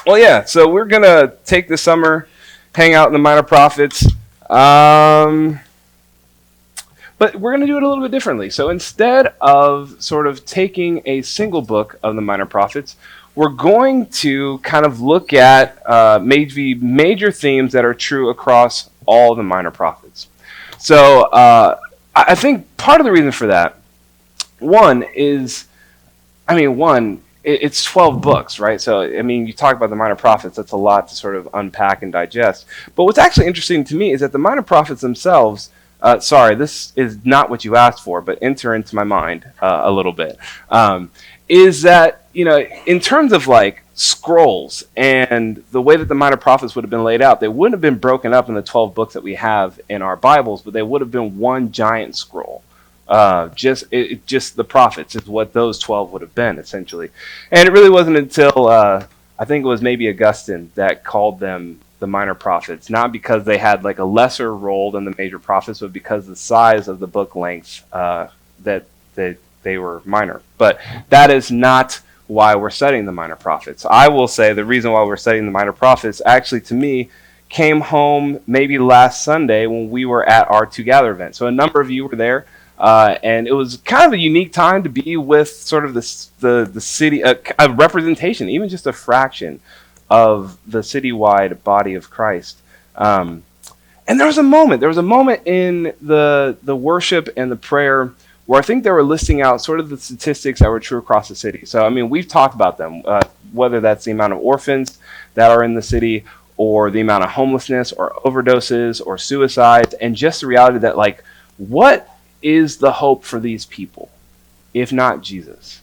Well, yeah, so we're going to take the summer, hang out in the Minor Prophets, um, but we're going to do it a little bit differently. So instead of sort of taking a single book of the Minor Prophets, we're going to kind of look at maybe major themes that are true across all the Minor Prophets. So I think part of the reason for that, one is, it's 12 books, right? So, I mean, you talk about the Minor Prophets, that's a lot to sort of unpack and digest. But what's actually interesting to me is that the Minor Prophets themselves, sorry, this is not what you asked for, but enter into my mind a little bit, is that, in terms of like scrolls and the way that the Minor Prophets would have been laid out, they wouldn't have been broken up in the 12 books that we have in our Bibles, but they would have been one giant scroll. Just the prophets is what those 12 would have been, essentially. And it really wasn't until I think it was maybe Augustine that called them the Minor Prophets, not because they had like a lesser role than the major prophets, but because the size of the book length that they were minor. But that is not why we're studying the Minor Prophets. I will say the reason why we're studying the Minor Prophets actually, to me, came home maybe last Sunday when we were at our Together event. So a number of you were there. And it was kind of a unique time to be with sort of the city, a representation, even just a fraction of the citywide body of Christ. And there was a moment in the worship and the prayer where I think they were listing out sort of the statistics that were true across the city. So, I mean, we've talked about them, whether that's the amount of orphans that are in the city or the amount of homelessness or overdoses or suicides, and just the reality that, like, what is the hope for these people, if not Jesus?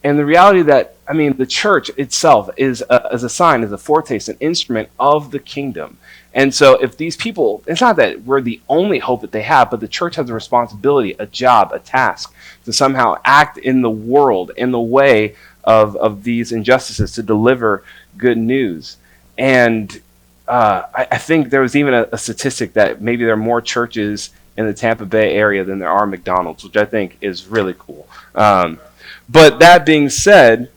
And the reality that, I mean, the church itself is a sign, is a foretaste, an instrument of the kingdom. And so if these people, it's not that we're the only hope that they have, but the church has a responsibility, a job, a task to somehow act in the world in the way of these injustices, to deliver good news. And I think there was even a statistic that maybe there are more churches in the Tampa Bay area than there are McDonald's, which I think is really cool. But that being said,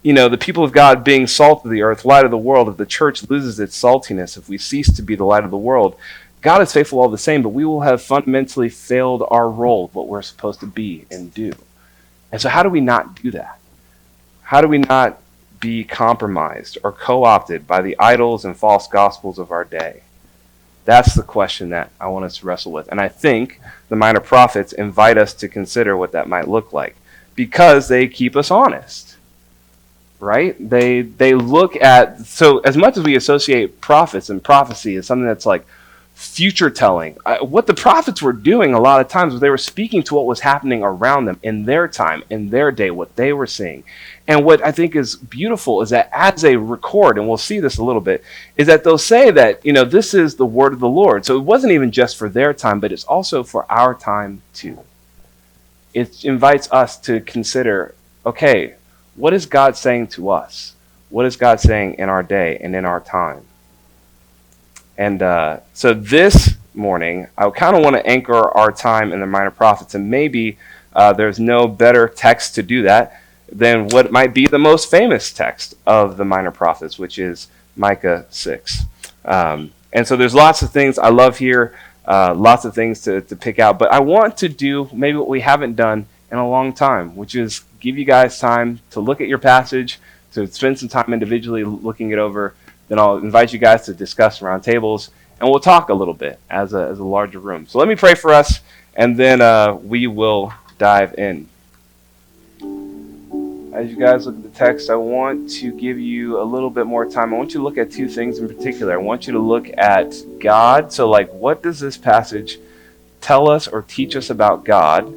the people of God being salt of the earth, light of the world, if the church loses its saltiness, if we cease to be the light of the world, God is faithful all the same, but we will have fundamentally failed our role of what we're supposed to be and do. And so how do we not do that? How do we not be compromised or co-opted by the idols and false gospels of our day? That's the question that I want us to wrestle with. And I think the Minor Prophets invite us to consider what that might look like, because they keep us honest, right? They look at, so as much as we associate prophets and prophecy as something that's like future telling, what the prophets were doing a lot of times was they were speaking to what was happening around them in their time, in their day, what they were seeing. And what I think is beautiful is that as they record, and we'll see this a little bit, is that they'll say that, this is the word of the Lord. So it wasn't even just for their time, but it's also for our time too. It invites us to consider, okay, what is God saying to us? What is God saying in our day and in our time? And so this morning, I kind of want to anchor our time in the Minor Prophets, and maybe there's no better text to do that than what might be the most famous text of the Minor Prophets, which is Micah 6. And so there's lots of things I love here, lots of things to pick out, but I want to do maybe what we haven't done in a long time, which is give you guys time to look at your passage, to spend some time individually looking it over. Then I'll invite you guys to discuss around tables, and we'll talk a little bit as a larger room. So let me pray for us, and then we will dive in. As you guys look at the text, I want to give you a little bit more time. I want you to look at two things in particular. I want you to look at God. So, like, what does this passage tell us or teach us about God?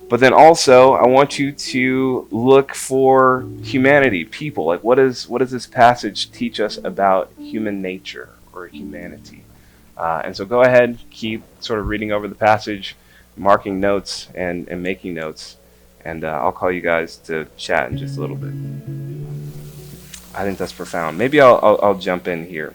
But then also, I want you to look for humanity, people. Like, what does this passage teach us about human nature or humanity? And so go ahead, keep sort of reading over the passage, marking notes, and making notes. And I'll call you guys to chat in just a little bit. I think that's profound. Maybe I'll jump in here.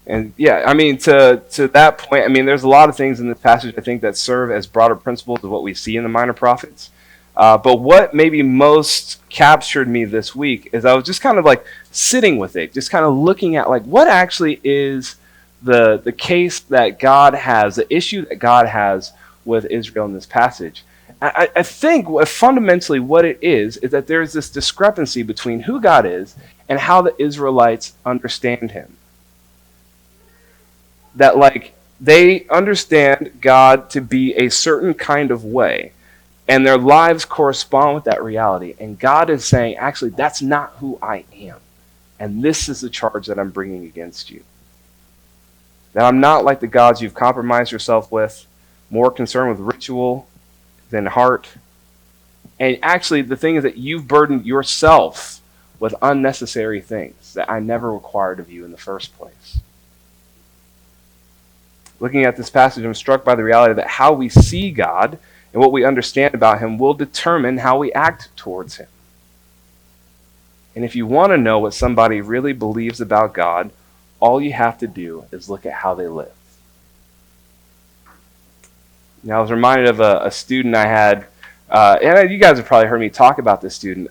And yeah, I mean, to that point, I mean, there's a lot of things in this passage I think that serve as broader principles of what we see in the Minor Prophets. But what maybe most captured me this week is I was just kind of like sitting with it, just kind of looking at like what actually is the case that God has, the issue that God has with Israel in this passage. I think fundamentally what it is that there's this discrepancy between who God is and how the Israelites understand him. That like they understand God to be a certain kind of way, and their lives correspond with that reality. And God is saying, actually, that's not who I am. And this is the charge that I'm bringing against you. That I'm not like the gods you've compromised yourself with, more concerned with ritual than heart. And actually, the thing is that you've burdened yourself with unnecessary things that I never required of you in the first place. Looking at this passage, I'm struck by the reality that how we see God and what we understand about him will determine how we act towards him. And if you want to know what somebody really believes about God, all you have to do is look at how they live. Now, I was reminded of a student I had, and you guys have probably heard me talk about this student,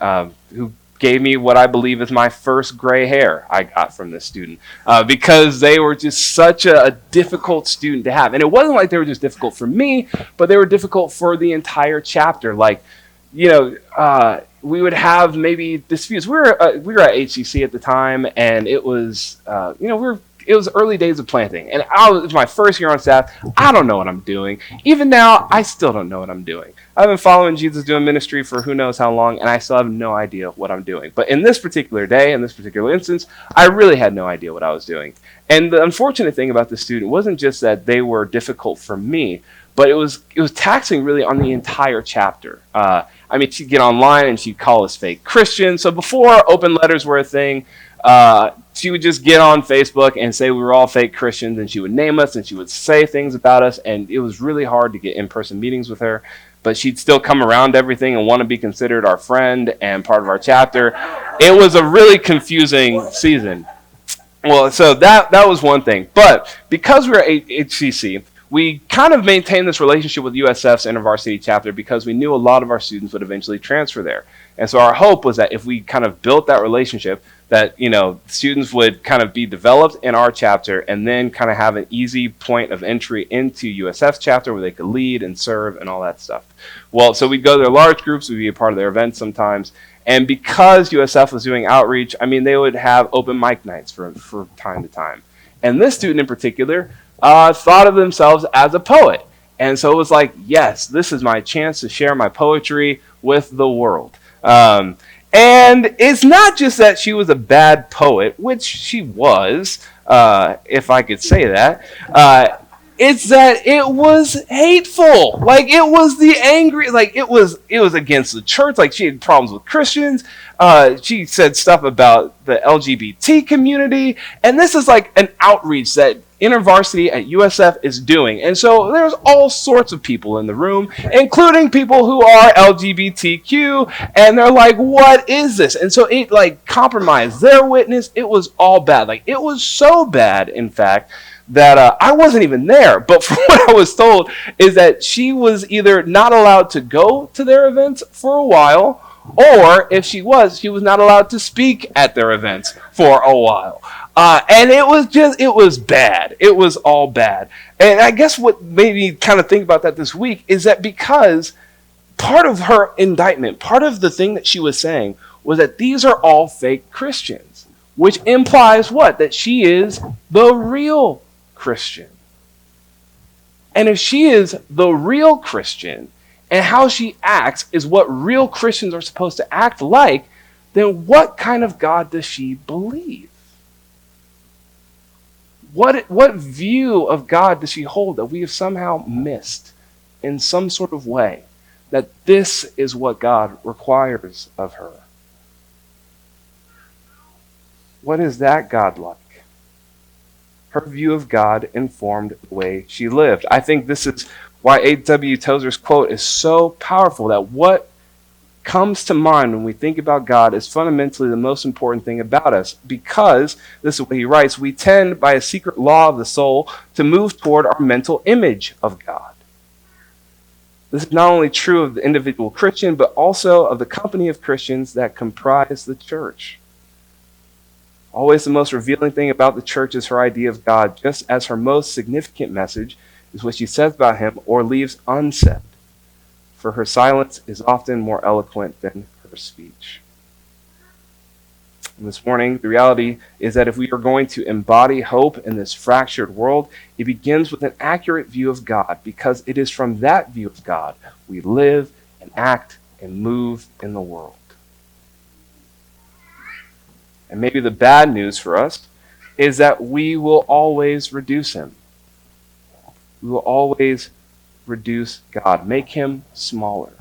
who gave me what I believe is my first gray hair I got from this student, because they were just such a difficult student to have. And it wasn't like they were just difficult for me, but they were difficult for the entire chapter. Like, we would have maybe disputes. We were at HCC at the time, and it was, it was early days of planting, and it was my first year on staff. I don't know what I'm doing. Even now, I still don't know what I'm doing. I've been following Jesus doing ministry for who knows how long, and I still have no idea what I'm doing. But in this particular day, in this particular instance, I really had no idea what I was doing. And the unfortunate thing about this student wasn't just that they were difficult for me, but it was taxing really on the entire chapter. She'd get online and she'd call us fake Christians. So before open letters were a thing, she would just get on Facebook and say we were all fake Christians, and she would name us and she would say things about us, and it was really hard to get in-person meetings with her, but she'd still come around everything and want to be considered our friend and part of our chapter. It was a really confusing season. Well, so that was one thing. But because we were at HCC, we kind of maintained this relationship with USF's InterVarsity chapter because we knew a lot of our students would eventually transfer there. And so our hope was that if we kind of built that relationship, that students would kind of be developed in our chapter and then kind of have an easy point of entry into USF's chapter where they could lead and serve and all that stuff. Well, so we'd go to their large groups, we'd be a part of their events sometimes. And because USF was doing outreach, they would have open mic nights for time to time. And this student in particular thought of themselves as a poet. And so it was like, yes, this is my chance to share my poetry with the world. And it's not just that she was a bad poet, which she was, if I could say that. It's that it was hateful. Like, it was the angry, like, it was against the church. Like, she had problems with Christians. She said stuff about the LGBT community. And this is like an outreach that InterVarsity at USF is doing. And so there's all sorts of people in the room, including people who are LGBTQ, and they're like, what is this? And so it like compromised their witness. It was all bad. Like, it was so bad, in fact, that I wasn't even there. But from what I was told is that she was either not allowed to go to their events for a while, or if she was not allowed to speak at their events for a while. And it was bad. It was all bad. And I guess what made me kind of think about that this week is that because part of her indictment, part of the thing that she was saying was that these are all fake Christians, which implies what? That she is the real Christian. And if she is the real Christian and how she acts is what real Christians are supposed to act like, then what kind of God does she believe? What view of God does she hold that we have somehow missed in some sort of way? That this is what God requires of her. What is that God like? Her view of God informed the way she lived. I think this is why A.W. Tozer's quote is so powerful, that what comes to mind when we think about God is fundamentally the most important thing about us, because, this is what he writes, we tend by a secret law of the soul to move toward our mental image of God. This is not only true of the individual Christian, but also of the company of Christians that comprise the church. Always the most revealing thing about the church is her idea of God, just as her most significant message is what she says about him or leaves unsaid. For her silence is often more eloquent than her speech. And this morning, the reality is that if we are going to embody hope in this fractured world, it begins with an accurate view of God, because it is from that view of God we live and act and move in the world. And maybe the bad news for us is that we will always reduce him. We will always reduce God, make him smaller.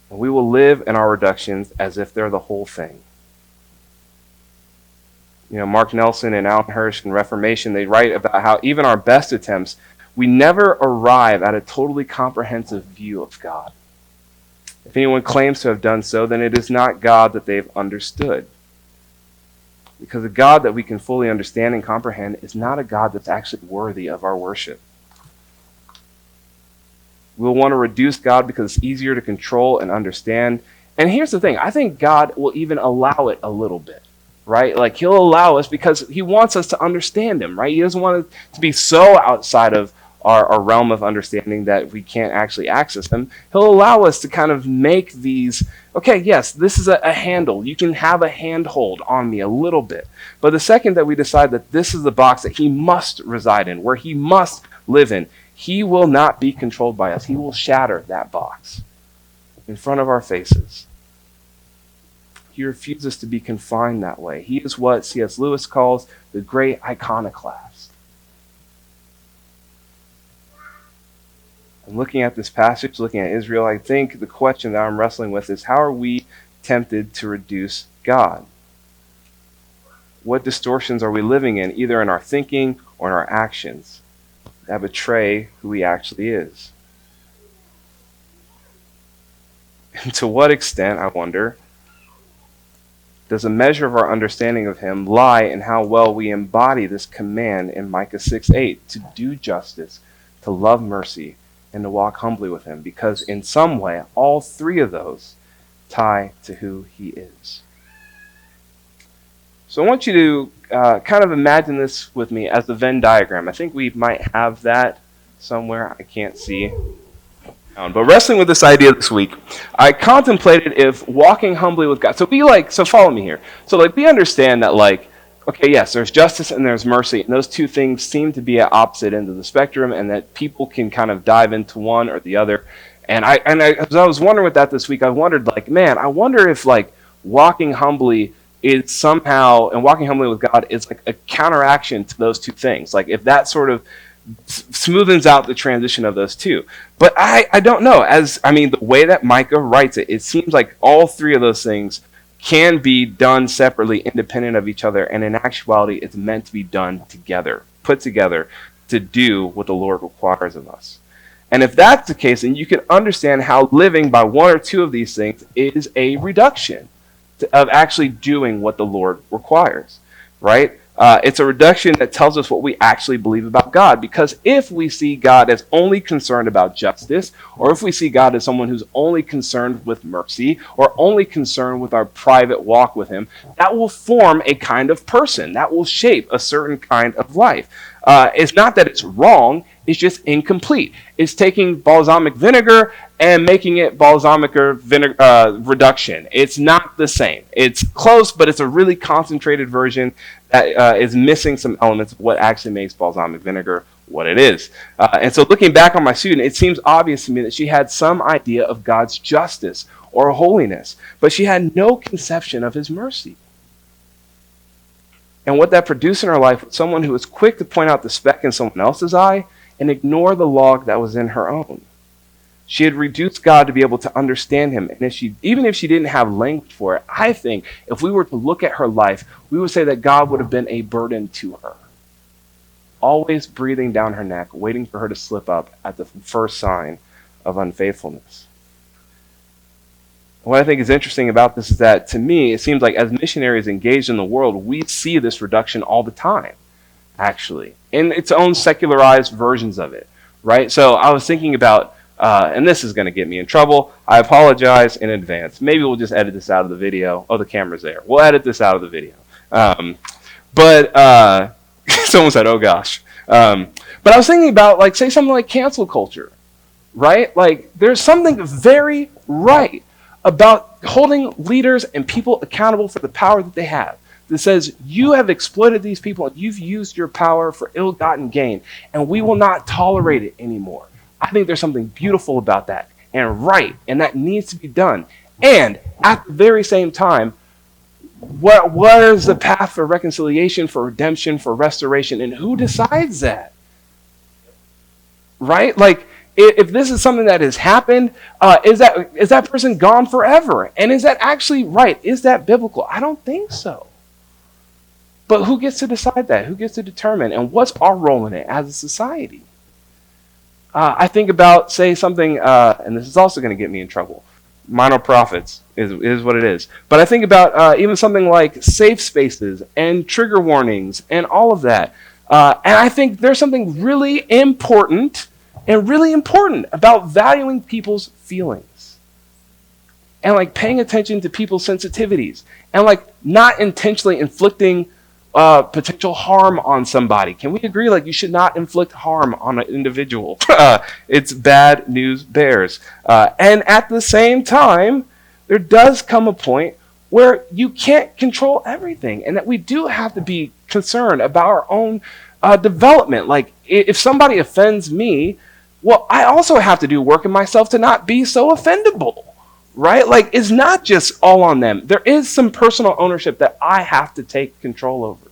And we will live in our reductions as if they're the whole thing. Mark Nelson and Alan Hirsch in Reformation, they write about how even our best attempts, we never arrive at a totally comprehensive view of God. If anyone claims to have done so, then it is not God that they've understood. Because a God that we can fully understand and comprehend is not a God that's actually worthy of our worship. We'll want to reduce God because it's easier to control and understand. And here's the thing, I think God will even allow it a little bit, right? Like he'll allow us because he wants us to understand him, right? He doesn't want it to be so outside of our realm of understanding that we can't actually access him. He'll allow us to kind of make these, okay, yes, this is a handle. You can have a handhold on me a little bit. But the second that we decide that this is the box that he must reside in, where he must live in, he will not be controlled by us. He will shatter that box in front of our faces. He refuses to be confined that way. He is what C.S. Lewis calls the great iconoclast. And looking at this passage, looking at Israel, I think the question that I'm wrestling with is, how are we tempted to reduce God? What distortions are we living in, either in our thinking or in our actions, that betray who he actually is? And to what extent, I wonder, does a measure of our understanding of him lie in how well we embody this command in Micah 6:8 to do justice, to love mercy, and to walk humbly with him? Because in some way, all three of those tie to who he is. So I want you to kind of imagine this with me as the Venn diagram. I think we might have that somewhere. I can't see. But wrestling with this idea this week, I contemplated if walking humbly with God. So follow me here. So we understand that okay, yes, there's justice and there's mercy, and those two things seem to be at opposite ends of the spectrum, and that people can kind of dive into one or the other. And I as I was wondering with that this week, I wondered I wonder if walking humbly is somehow, and walking humbly with God is a counteraction to those two things. If that sort of smoothens out the transition of those two. But I don't know. The way that Micah writes it, it seems like all three of those things can be done separately, independent of each other, and in actuality, it's meant to be done together, put together to do what the Lord requires of us. And if that's the case, then you can understand how living by one or two of these things is a reduction of actually doing what the Lord requires, right? It's a reduction that tells us what we actually believe about God. Because if we see God as only concerned about justice, or if we see God as someone who's only concerned with mercy, or only concerned with our private walk with him, that will form a kind of person. That will shape a certain kind of life. It's not that it's wrong, it's just incomplete. It's taking balsamic vinegar and making it balsamic reduction. It's not the same. It's close, but it's a really concentrated version that is missing some elements of what actually makes balsamic vinegar what it is. And so looking back on my student, it seems obvious to me that she had some idea of God's justice or holiness, but she had no conception of his mercy. And what that produced in her life was someone who was quick to point out the speck in someone else's eye and ignore the log that was in her own. She had reduced God to be able to understand him. And even if she didn't have language for it, I think if we were to look at her life, we would say that God would have been a burden to her. Always breathing down her neck, waiting for her to slip up at the first sign of unfaithfulness. What I think is interesting about this is that, to me, it seems like as missionaries engaged in the world, we see this reduction all the time, actually, in its own secularized versions of it, right? So I was thinking about And this is going to get me in trouble. I apologize in advance. Maybe we'll just edit this out of the video. Oh, the camera's there. We'll edit this out of the video. But someone said, oh gosh. But I was thinking about, like, say something like cancel culture, right? Like, there's something very right about holding leaders and people accountable for the power that they have. That says, you have exploited these people and you've used your power for ill-gotten gain, and we will not tolerate it anymore. I think there's something beautiful about that and right, and that needs to be done. And at the very same time, what is the path for reconciliation, for redemption, for restoration, and who decides that? Right? Like, if this is something that has happened, is that person gone forever? And is that actually right? Is that biblical? I don't think so. But who gets to decide that? Who gets to determine? And what's our role in it as a society? I think about, say, something, and this is also going to get me in trouble. Minor prophets is what it is. But I think about even something like safe spaces and trigger warnings and all of that. And I think there's something really important about valuing people's feelings. And like paying attention to people's sensitivities. And like not intentionally inflicting potential harm on somebody. Can we agree? Like, you should not inflict harm on an individual. It's bad news bears. And at the same time, there does come a point where you can't control everything, and that we do have to be concerned about our own development. Like, if somebody offends me, well, I also have to do work in myself to not be so offendable. Right? Like, it's not just all on them. There is some personal ownership that I have to take control over.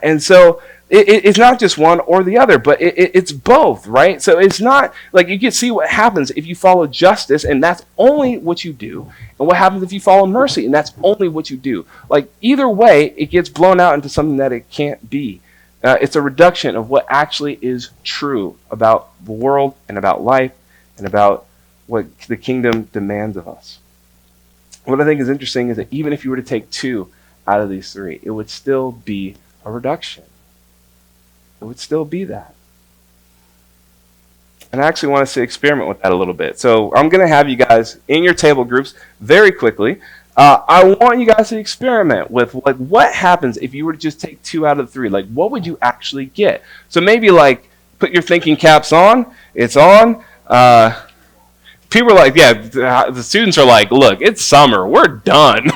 And so it's not just one or the other, but it's both, right? So it's not like you can see what happens if you follow justice, and that's only what you do, and what happens if you follow mercy, and that's only what you do. Like, either way, it gets blown out into something that it can't be. It's a reduction of what actually is true about the world and about life and about what the kingdom demands of us. What I think is interesting is that even if you were to take 2 out of these 3, it would still be a reduction. It would still be that. And I actually want us to experiment with that a little bit. So I'm going to have you guys in your table groups very quickly. I want you guys to experiment with like what happens if you were to just take 2 out of 3. Like, what would you actually get? So maybe like put your thinking caps on. It's on. People are like, yeah, the students are like, look, it's summer. We're done.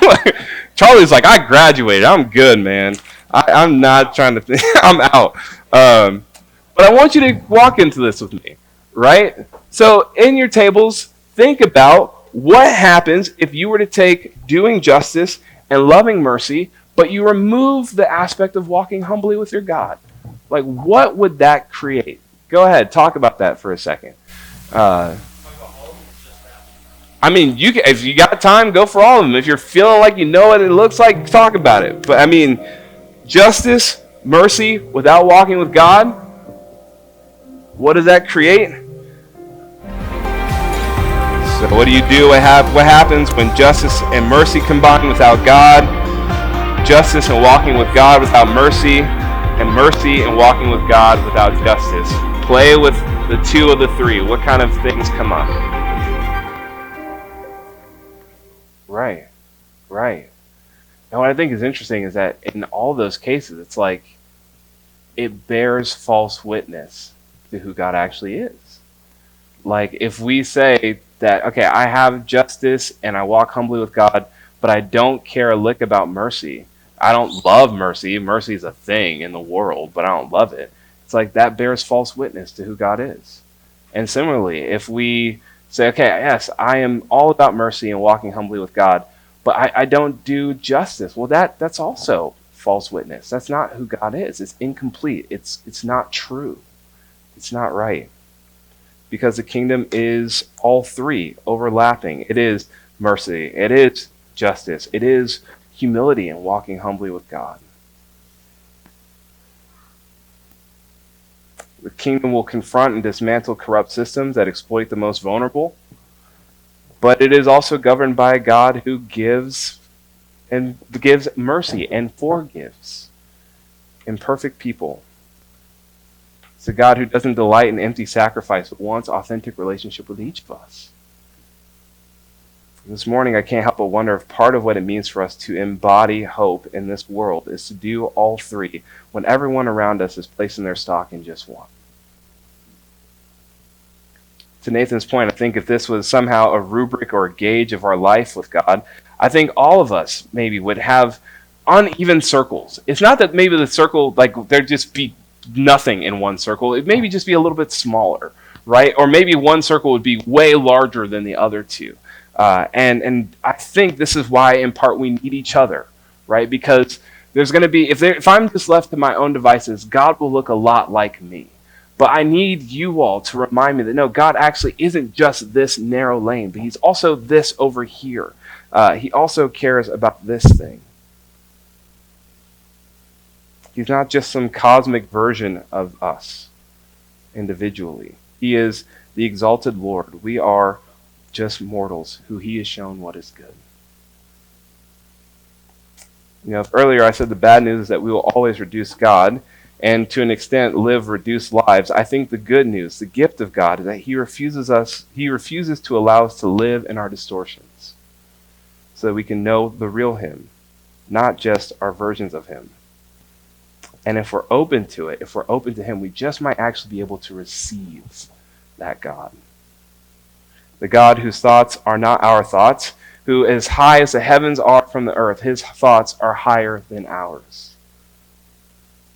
Charlie's like, I graduated. I'm good, man. I'm not trying to think. I'm out. But I want you to walk into this with me, right? So in your tables, think about what happens if you were to take doing justice and loving mercy, but you remove the aspect of walking humbly with your God. Like, what would that create? Go ahead, talk about that for a second. I mean, if you got time, go for all of them. If you're feeling like you know what it looks like, talk about it. But I mean, justice, mercy, without walking with God, what does that create? So what do you do? What happens when justice and mercy combine without God? Justice and walking with God without mercy, and mercy and walking with God without justice. Play with the 2 of the 3. What kind of things come up? Right. And what I think is interesting is that in all those cases, it's like it bears false witness to who God actually is. Like, if we say that, okay, I have justice and I walk humbly with God, but I don't care a lick about mercy. I don't love mercy. Mercy is a thing in the world, but I don't love it. It's like that bears false witness to who God is. And similarly, if we say, okay, yes, I am all about mercy and walking humbly with God, but I don't do justice. Well, that's also false witness. That's not who God is. It's incomplete. It's not true. It's not right. Because the kingdom is all 3 overlapping. It is mercy. It is justice. It is humility and walking humbly with God. The kingdom will confront and dismantle corrupt systems that exploit the most vulnerable. But it is also governed by a God who gives mercy and forgives imperfect people. It's a God who doesn't delight in empty sacrifice, but wants authentic relationship with each of us. This morning, I can't help but wonder if part of what it means for us to embody hope in this world is to do all three when everyone around us is placing their stock in just one. To Nathan's point, I think if this was somehow a rubric or a gauge of our life with God, I think all of us maybe would have uneven circles. It's not that maybe the circle, like there'd just be nothing in one circle. It maybe just be a little bit smaller, right? Or maybe one circle would be way larger than the other two. And I think this is why, in part, we need each other, right? Because there's going to be, if I'm just left to my own devices, God will look a lot like me. But I need you all to remind me that, no, God actually isn't just this narrow lane, but he's also this over here. He also cares about this thing. He's not just some cosmic version of us individually. He is the exalted Lord. We are just mortals who he has shown what is good. You know, earlier I said the bad news is that we will always reduce God and to an extent live reduced lives. I think the good news, the gift of God, is that he refuses to allow us to live in our distortions so that we can know the real him, not just our versions of him. And if we're open to it, if we're open to him, we just might actually be able to receive that God. The God whose thoughts are not our thoughts, who as high as the heavens are from the earth, his thoughts are higher than ours.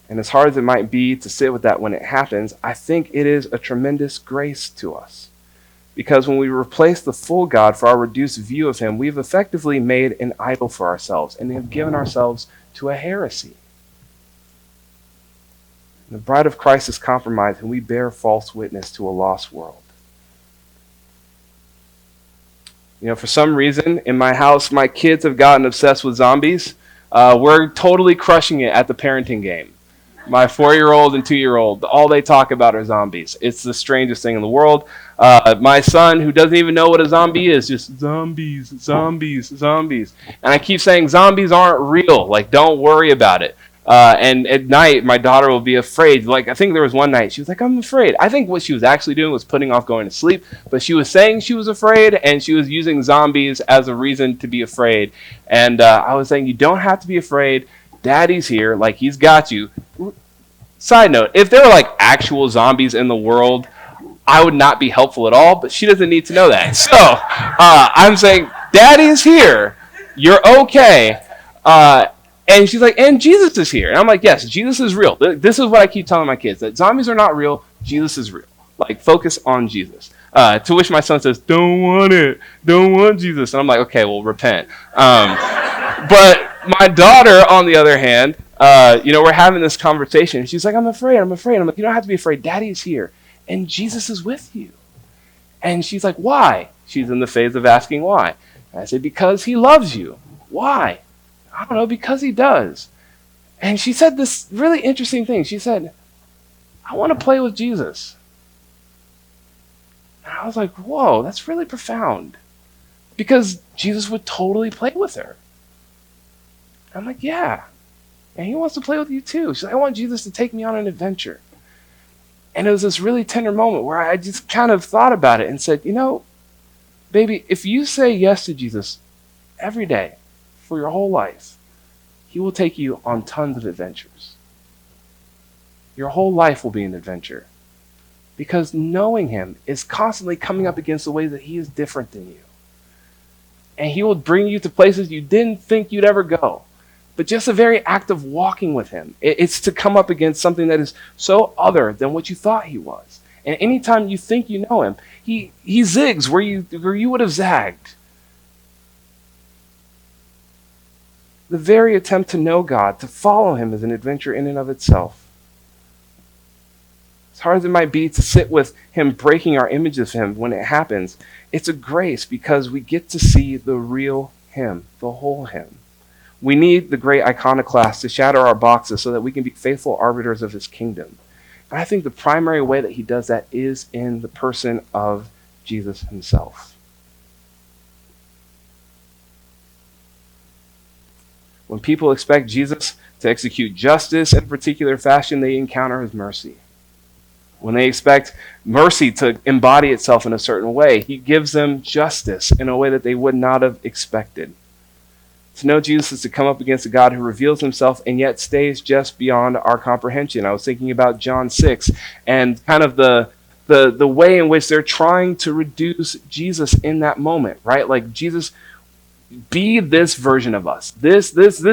And as hard as it might be to sit with that when it happens, I think it is a tremendous grace to us. Because when we replace the full God for our reduced view of him, we've effectively made an idol for ourselves and have given ourselves to a heresy. The bride of Christ is compromised, and we bear false witness to a lost world. You know, for some reason, in my house, my kids have gotten obsessed with zombies. We're totally crushing it at the parenting game. My 4-year-old and 2-year-old, all they talk about are zombies. It's the strangest thing in the world. My son, who doesn't even know what a zombie is, just zombies, zombies, zombies. And I keep saying zombies aren't real. Like, don't worry about it. And at night, my daughter will be afraid. Like, I think there was one night, she was like, I'm afraid. I think what she was actually doing was putting off going to sleep, but she was saying she was afraid, and she was using zombies as a reason to be afraid. And I was saying, you don't have to be afraid. Daddy's here. Like, he's got you. Side note, if there were, like, actual zombies in the world, I would not be helpful at all, but she doesn't need to know that. So, I'm saying, Daddy's here. You're okay. And she's like, and Jesus is here. And I'm like, yes, Jesus is real. This is what I keep telling my kids, that zombies are not real. Jesus is real. Like, focus on Jesus. To which my son says, don't want it. Don't want Jesus. And I'm like, okay, well, repent. But my daughter, on the other hand, we're having this conversation. She's like, I'm afraid. I'm like, you don't have to be afraid. Daddy is here. And Jesus is with you. And she's like, why? She's in the phase of asking why. And I said, because he loves you. Why? I don't know, because he does. And she said this really interesting thing. She said, I want to play with Jesus. And I was like, whoa, that's really profound. Because Jesus would totally play with her. I'm like, yeah. And he wants to play with you too. She's like, I want Jesus to take me on an adventure. And it was this really tender moment where I just kind of thought about it and said, you know, baby, if you say yes to Jesus every day, for your whole life, he will take you on tons of adventures. Your whole life will be an adventure. Because knowing him is constantly coming up against the ways that he is different than you. And he will bring you to places you didn't think you'd ever go. But just the very act of walking with him, it's to come up against something that is so other than what you thought he was. And anytime you think you know him, he zigs where you would have zagged. The very attempt to know God, to follow him, is an adventure in and of itself. As hard as it might be to sit with him breaking our image of him when it happens, it's a grace because we get to see the real him, the whole him. We need the great iconoclast to shatter our boxes so that we can be faithful arbiters of his kingdom. And I think the primary way that he does that is in the person of Jesus himself. When people expect Jesus to execute justice in a particular fashion, they encounter his mercy. When they expect mercy to embody itself in a certain way, he gives them justice in a way that they would not have expected. To know Jesus is to come up against a God who reveals himself and yet stays just beyond our comprehension. I was thinking about John 6 and kind of the way in which they're trying to reduce Jesus in that moment, right? Like, Jesus, be this version of us. This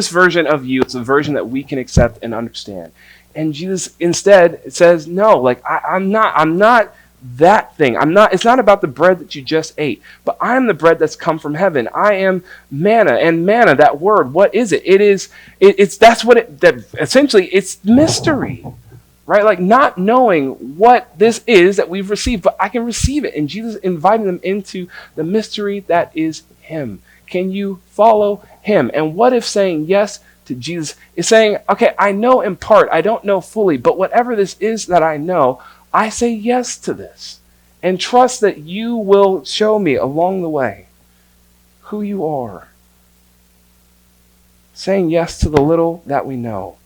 version of you is a version that we can accept and understand. And Jesus instead says, no, like, I'm not that thing. It's not about the bread that you just ate, but I'm the bread that's come from heaven. I am manna, and manna, that word, what is it? Essentially it's mystery, right? Like, not knowing what this is that we've received, but I can receive it. And Jesus inviting them into the mystery that is him. Can you follow him? And what if saying yes to Jesus is saying, okay, I know in part, I don't know fully, but whatever this is that I know, I say yes to this and trust that you will show me along the way who you are. Saying yes to the little that we know.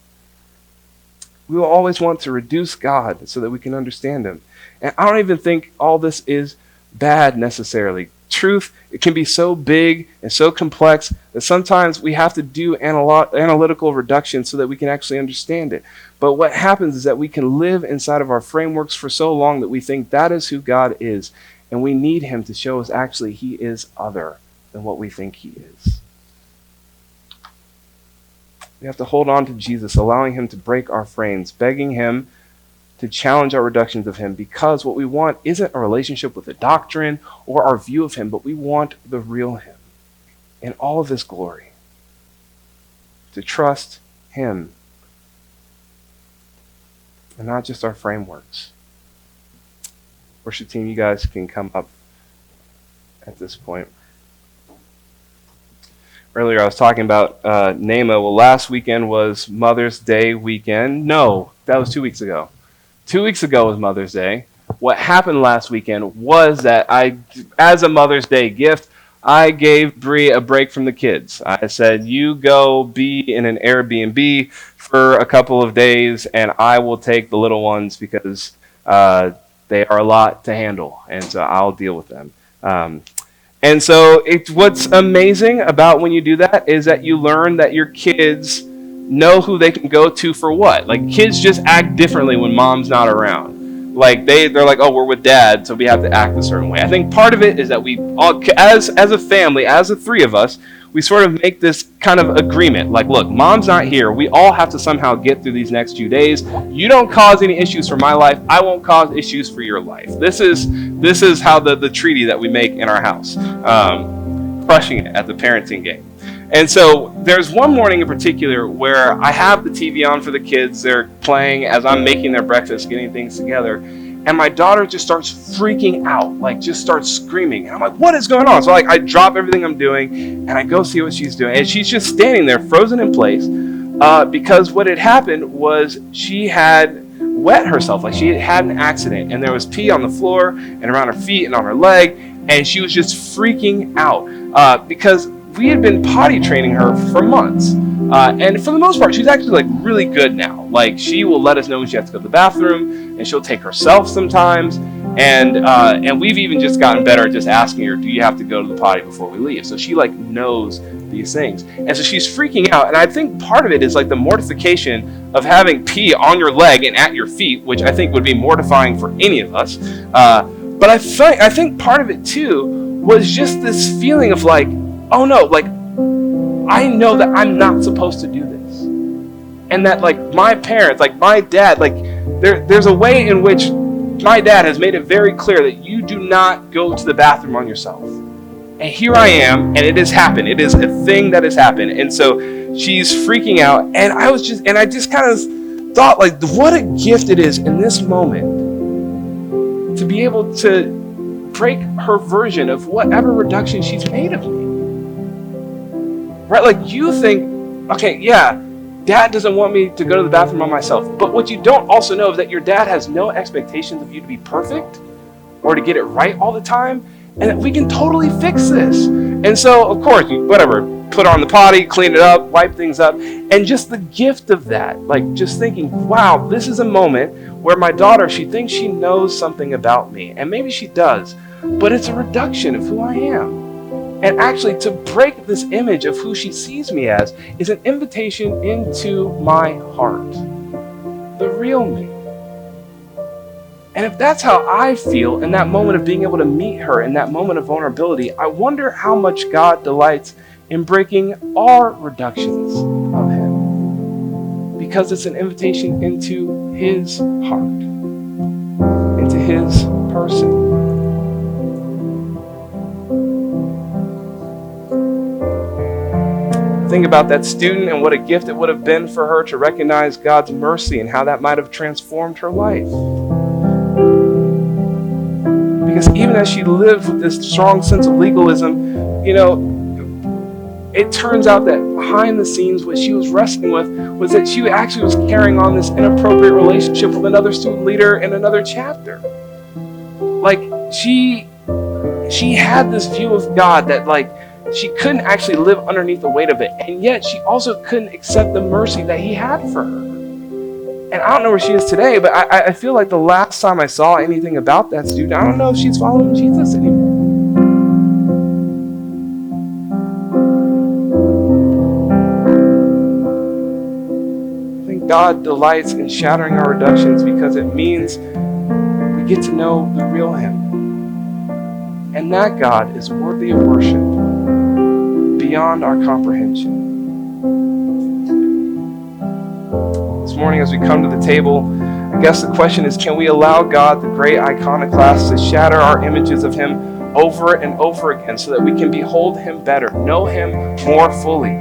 We will always want to reduce God so that we can understand him. And I don't even think all this is bad necessarily. Truth, it can be so big and so complex that sometimes we have to do analytical reduction so that we can actually understand it. But what happens is that we can live inside of our frameworks for so long that we think that is who God is, and we need him to show us actually he is other than what we think he is. We have to hold on to Jesus, allowing him to break our frames, begging him to challenge our reductions of him, because what we want isn't a relationship with a doctrine or our view of him, but we want the real him in all of his glory. To trust him and not just our frameworks. Worship team, you guys can come up at this point. Earlier I was talking about Nema. Well, last weekend was Mother's Day weekend. No, that was 2 weeks ago. 2 weeks ago was Mother's Day. What happened last weekend was that as a Mother's Day gift, I gave Bree a break from the kids. I said, you go be in an Airbnb for a couple of days, and I will take the little ones because they are a lot to handle, and so I'll deal with them. And so what's amazing about when you do that is that you learn that your kids know who they can go to for what. Like, kids just act differently when mom's not around. Like, they're like, oh, we're with dad, so we have to act a certain way. I think part of it is that we all, as a family, as the three of us, we sort of make this kind of agreement. Like, look, mom's not here. We all have to somehow get through these next few days. You don't cause any issues for my life. I won't cause issues for your life. This is how the treaty that we make in our house. Crushing it at the parenting game. And so there's one morning in particular where I have the TV on for the kids. They're playing as I'm making their breakfast, getting things together. And my daughter just starts freaking out, like just starts screaming. And I'm like, what is going on? So like I drop everything I'm doing and I go see what she's doing. And she's just standing there frozen in place because what had happened was she had wet herself. Like, she had had an accident and there was pee on the floor and around her feet and on her leg. And she was just freaking out because we had been potty training her for months. And for the most part, she's actually like really good now. Like, she will let us know when she has to go to the bathroom, and she'll take herself sometimes. And we've even just gotten better at just asking her, do you have to go to the potty before we leave? So she like knows these things. And so she's freaking out. And I think part of it is like the mortification of having pee on your leg and at your feet, which I think would be mortifying for any of us. But I think part of it too was just this feeling of like, oh no, like, I know that I'm not supposed to do this. And that like my parents, like my dad, like there's a way in which my dad has made it very clear that you do not go to the bathroom on yourself. And here I am, and it has happened. It is a thing that has happened. And so she's freaking out, and I just kind of thought, like, what a gift it is in this moment to be able to break her version of whatever reduction she's made of me. Right? Like, you think, okay, yeah, dad doesn't want me to go to the bathroom on myself. But what you don't also know is that your dad has no expectations of you to be perfect or to get it right all the time, and that we can totally fix this. And so, of course, whatever, put her on the potty, clean it up, wipe things up. And just the gift of that, like just thinking, wow, this is a moment where my daughter, she thinks she knows something about me. And maybe she does, but it's a reduction of who I am. And actually, to break this image of who she sees me as is an invitation into my heart, the real me. And if that's how I feel in that moment of being able to meet her, in that moment of vulnerability, I wonder how much God delights in breaking our reductions of Him. Because it's an invitation into His heart, into His person. Think about that student and what a gift it would have been for her to recognize God's mercy and how that might have transformed her life. Because even as she lived with this strong sense of legalism, it turns out that behind the scenes what she was wrestling with was that she actually was carrying on this inappropriate relationship with another student leader in another chapter. Like she had this view of God that she couldn't actually live underneath the weight of it, and yet she also couldn't accept the mercy that He had for her. And I don't know where she is today, but I feel like the last time I saw anything about that student, I don't know if she's following Jesus anymore. I think God delights in shattering our reductions because it means we get to know the real Him. And that God is worthy of worship beyond our comprehension. This morning as we come to the table, I guess the question is, can we allow God, the great iconoclast, to shatter our images of Him over and over again so that we can behold Him better, know Him more fully,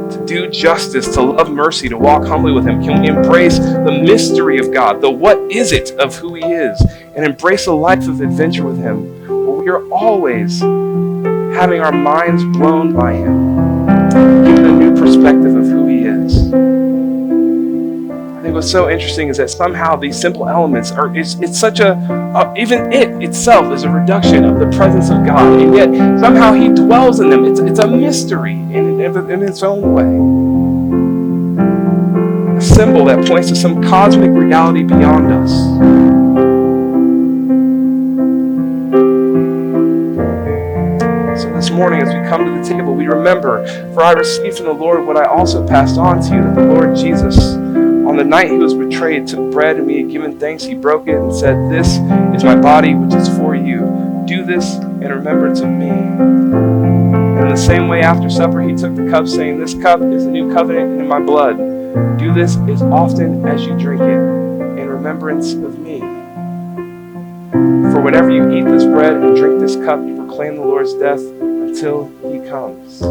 to do justice, to love mercy, to walk humbly with Him? Can we embrace the mystery of God, the what is it of who He is, and embrace a life of adventure with Him where we are always having our minds blown by Him, given a new perspective of who He is? I think what's so interesting is that somehow these simple elements it's such even it itself is a reduction of the presence of God, and yet somehow He dwells in them. It's a mystery in its own way. A symbol that points to some cosmic reality beyond us. This morning, as we come to the table, we remember, for I received from the Lord what I also passed on to you, that the Lord Jesus, on the night He was betrayed, took bread, and when He had given thanks, He broke it and said, "This is my body, which is for you. Do this in remembrance of me." And in the same way, after supper, He took the cup, saying, "This cup is the new covenant in my blood. Do this as often as you drink it in remembrance of me. For whenever you eat this bread and drink this cup, you proclaim the Lord's death until He comes."